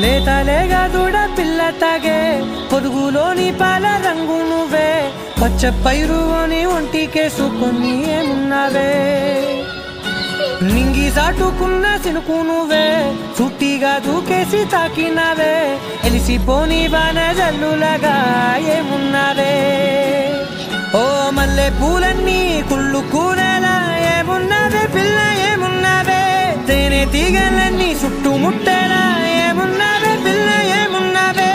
లేతలేగా దూడ పిల్ల తాగే పొదుగులోని పాల రంగు నువ్వే పచ్చ పైరు అని ఒంటికేసుకొని ఏమున్నావే నింగి సాటుకున్న సినుకు నువ్వే చుట్టిగా దూకేసి తాకినావే ఎలిసిపోని బాన జల్లులగా ఏమున్నావే ఓ మల్లె పూలన్నీ కుళ్ళు కూరేలా ఏమున్నావే పిల్ల ఏమున్నావే తేనె తీగలన్నీ చుట్టుముట్టేలా ఏమున్నావే పిల్ల ఏమున్నావే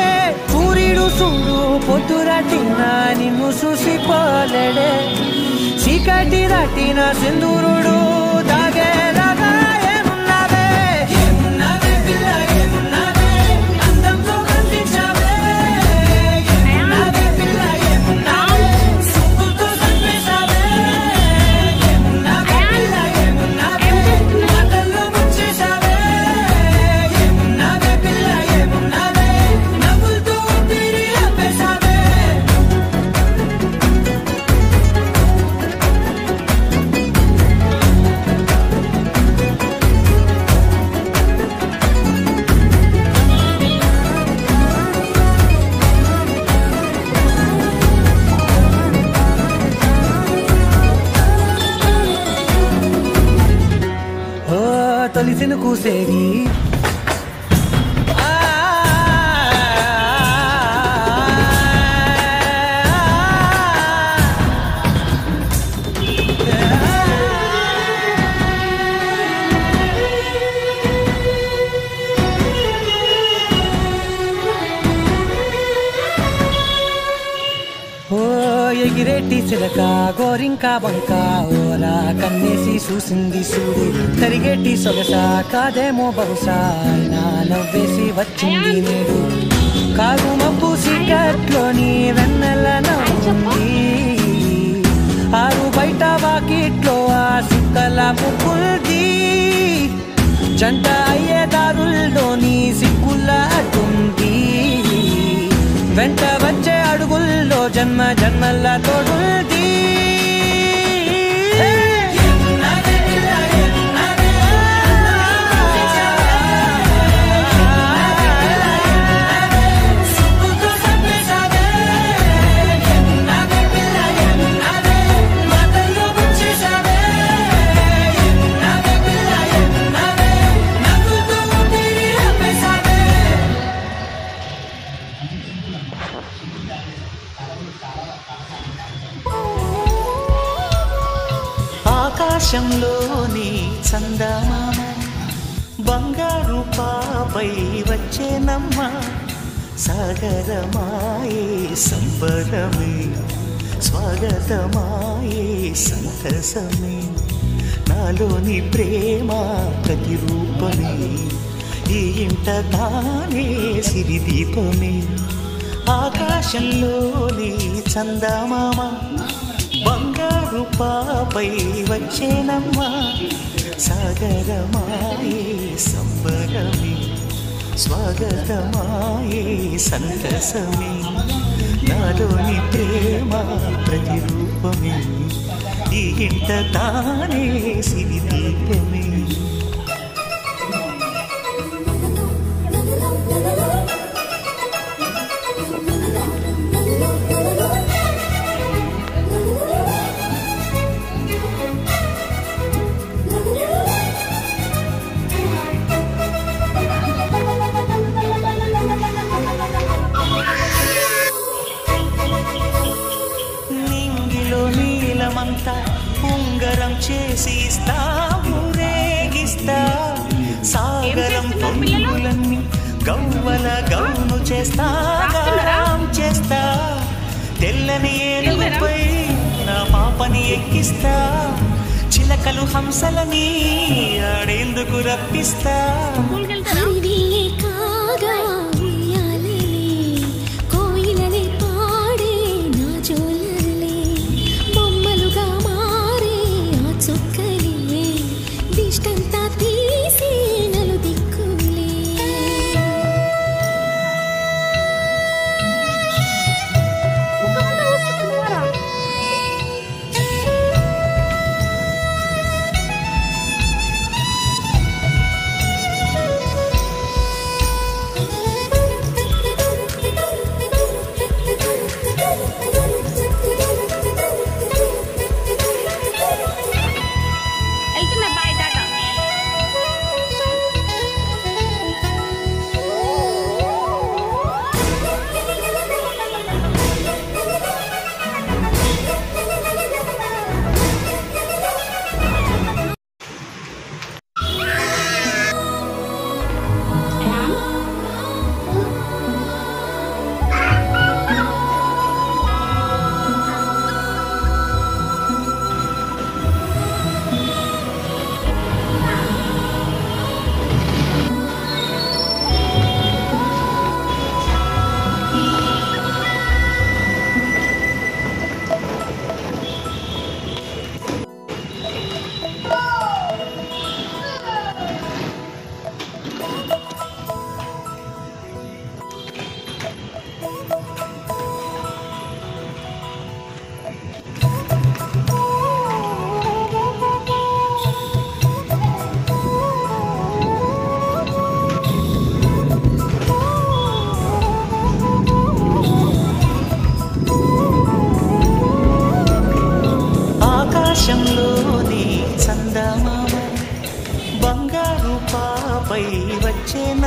సూర్యుడు చూడు పొద్దురాటిన నిన్ను చూసిపోలేడే చీకటి రాటిన సింధూరుడు దాగేలాగా ఏమున్నావే ఏమున్నావే పిల్ల ఏమున్నావే అందంతో కనిపించావే ఏమున్నావే పిల్ల ఏమున్నావే సుక్కుతో సంపేశావే ఏమున్నావే పిల్ల ఏమున్నావే మాటల్లో ముంచేశావే ఏమున్నావే పిల్ల ఏమున్నావే నవ్వులతో ఊపిరి ఆపేశావే తొలిసిన కూసేగి ఎగిరేటి చిలక గోరింకా బంక ఓరా కన్నేసి చూసింది చూడు తరిగేటి సొగస కాదేమో బహుశా నా నవ్వేసి వచ్చింది నేడు కారు మబ్బు సిగట్లోని వెన్నెల నవ్వుంది ఆరు బయట వాకిట్లో ఆ సుక్కల ముగ్గుల్ది జంట అయ్యే దారుల్లోని సిగ్గుల అడ్డుంది వెంట వచ్చే అడుగుల్లో జన్మ జన్మల తోడుంది ఆకాశంలోని చందమామ బంగారు పాపై వచ్చేనమ్మ సాగరమాయే సంబరమే స్వాగతమాయే సంతసమే నాలోని ప్రేమ ప్రతిరూపమే ఈ ఇంట తానే సిరిదీపమే ఆకాశంలోని చందమామ బంగారు పాపై వచ్చేనమ్మా సాగరమాయే సంబరమే స్వాగతమాయే సంతసమే నాలోని ప్రేమ ప్రతిరూపమే ఈ ఇంట తానే సిరిదీపమే ఉంగరం చేసి ఇస్తా ఊరేగిస్తా సాగరం పొంగులన్నీ గవ్వల గౌను చేస్తా గారం చేస్తా తెల్లని ఏనుగుపై నా పాపని ఎక్కిస్తా చిలకలు హంసలని ఆడేందుకు రప్పిస్తా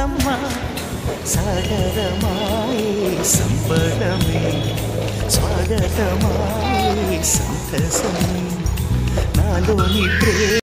కన్నమ్మ సాగరమాయే సంబరమే స్వాగతమాయే సంతసమే నాలోని ప్రేమ